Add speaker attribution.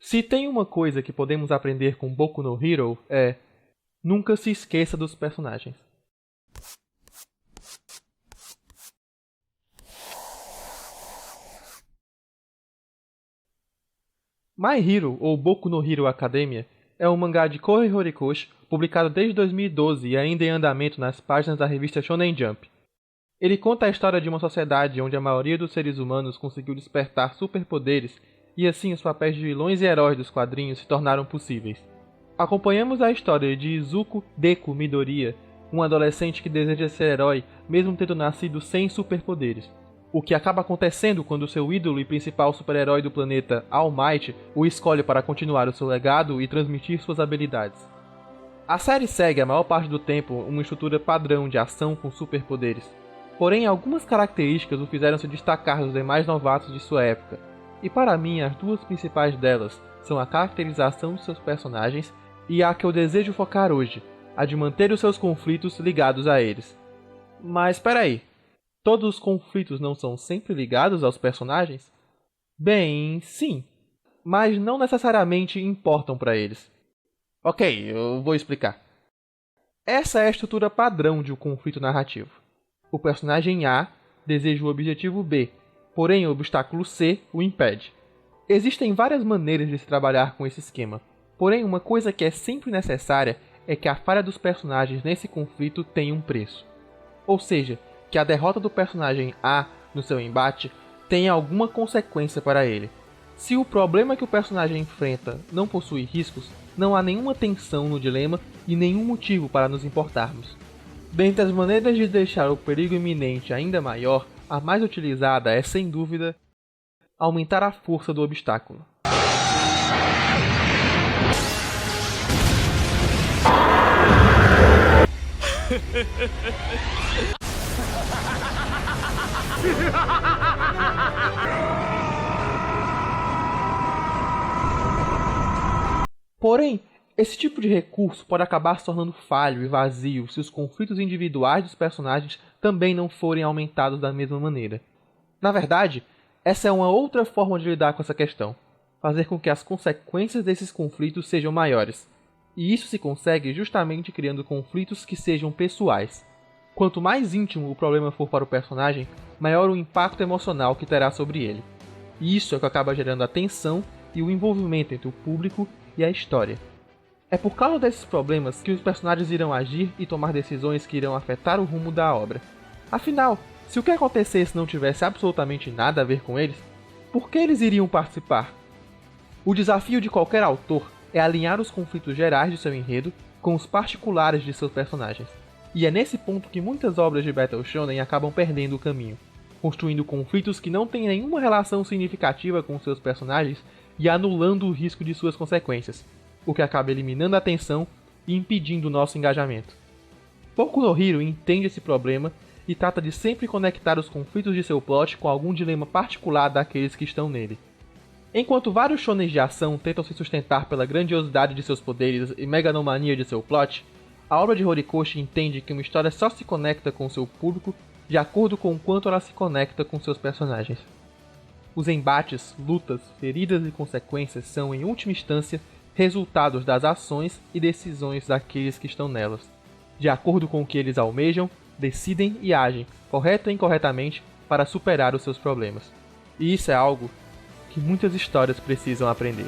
Speaker 1: Se tem uma coisa que podemos aprender com Boku no Hero é: nunca se esqueça dos personagens. My Hero, ou Boku no Hero Academia, é um mangá de Kohei Horikoshi, publicado desde 2012 e ainda em andamento nas páginas da revista Shonen Jump. Ele conta a história de uma sociedade onde a maioria dos seres humanos conseguiu despertar superpoderes e assim os papéis de vilões e heróis dos quadrinhos se tornaram possíveis. Acompanhamos a história de Izuku Deku Midoriya, um adolescente que deseja ser herói mesmo tendo nascido sem superpoderes. O que acaba acontecendo quando seu ídolo e principal super-herói do planeta, All Might, o escolhe para continuar o seu legado e transmitir suas habilidades. A série segue a maior parte do tempo uma estrutura padrão de ação com superpoderes. Porém, algumas características o fizeram se destacar dos demais novatos de sua época. E para mim, as duas principais delas são a caracterização de seus personagens e a que eu desejo focar hoje, a de manter os seus conflitos ligados a eles. Mas espera aí. Todos os conflitos não são sempre ligados aos personagens? Bem, sim, mas não necessariamente importam para eles. Ok, eu vou explicar. Essa é a estrutura padrão de um conflito narrativo. O personagem A deseja o objetivo B, porém o obstáculo C o impede. Existem várias maneiras de se trabalhar com esse esquema, porém uma coisa que é sempre necessária é que a falha dos personagens nesse conflito tenha um preço. Ou seja, que a derrota do personagem A no seu embate tenha alguma consequência para ele. Se o problema que o personagem enfrenta não possui riscos, não há nenhuma tensão no dilema e nenhum motivo para nos importarmos. Dentre as maneiras de deixar o perigo iminente ainda maior, a mais utilizada é, sem dúvida, aumentar a força do obstáculo. Porém, esse tipo de recurso pode acabar se tornando falho e vazio se os conflitos individuais dos personagens também não forem aumentados da mesma maneira. Na verdade, essa é uma outra forma de lidar com essa questão: fazer com que as consequências desses conflitos sejam maiores. E isso se consegue justamente criando conflitos que sejam pessoais. Quanto mais íntimo o problema for para o personagem, maior o impacto emocional que terá sobre ele. E isso é o que acaba gerando a tensão e o envolvimento entre o público e a história. É por causa desses problemas que os personagens irão agir e tomar decisões que irão afetar o rumo da obra. Afinal, se o que acontecesse não tivesse absolutamente nada a ver com eles, por que eles iriam participar? O desafio de qualquer autor é alinhar os conflitos gerais de seu enredo com os particulares de seus personagens. E é nesse ponto que muitas obras de Battle Shonen acabam perdendo o caminho, construindo conflitos que não têm nenhuma relação significativa com seus personagens e anulando o risco de suas consequências, o que acaba eliminando a tensão e impedindo o nosso engajamento. Boku no Hero entende esse problema e trata de sempre conectar os conflitos de seu plot com algum dilema particular daqueles que estão nele. Enquanto vários shonens de ação tentam se sustentar pela grandiosidade de seus poderes e megalomania de seu plot, a obra de Horikoshi entende que uma história só se conecta com seu público de acordo com o quanto ela se conecta com seus personagens. Os embates, lutas, feridas e consequências são, em última instância, resultados das ações e decisões daqueles que estão nelas, de acordo com o que eles almejam, decidem e agem, correta e incorretamente, para superar os seus problemas. E isso é algo que muitas histórias precisam aprender.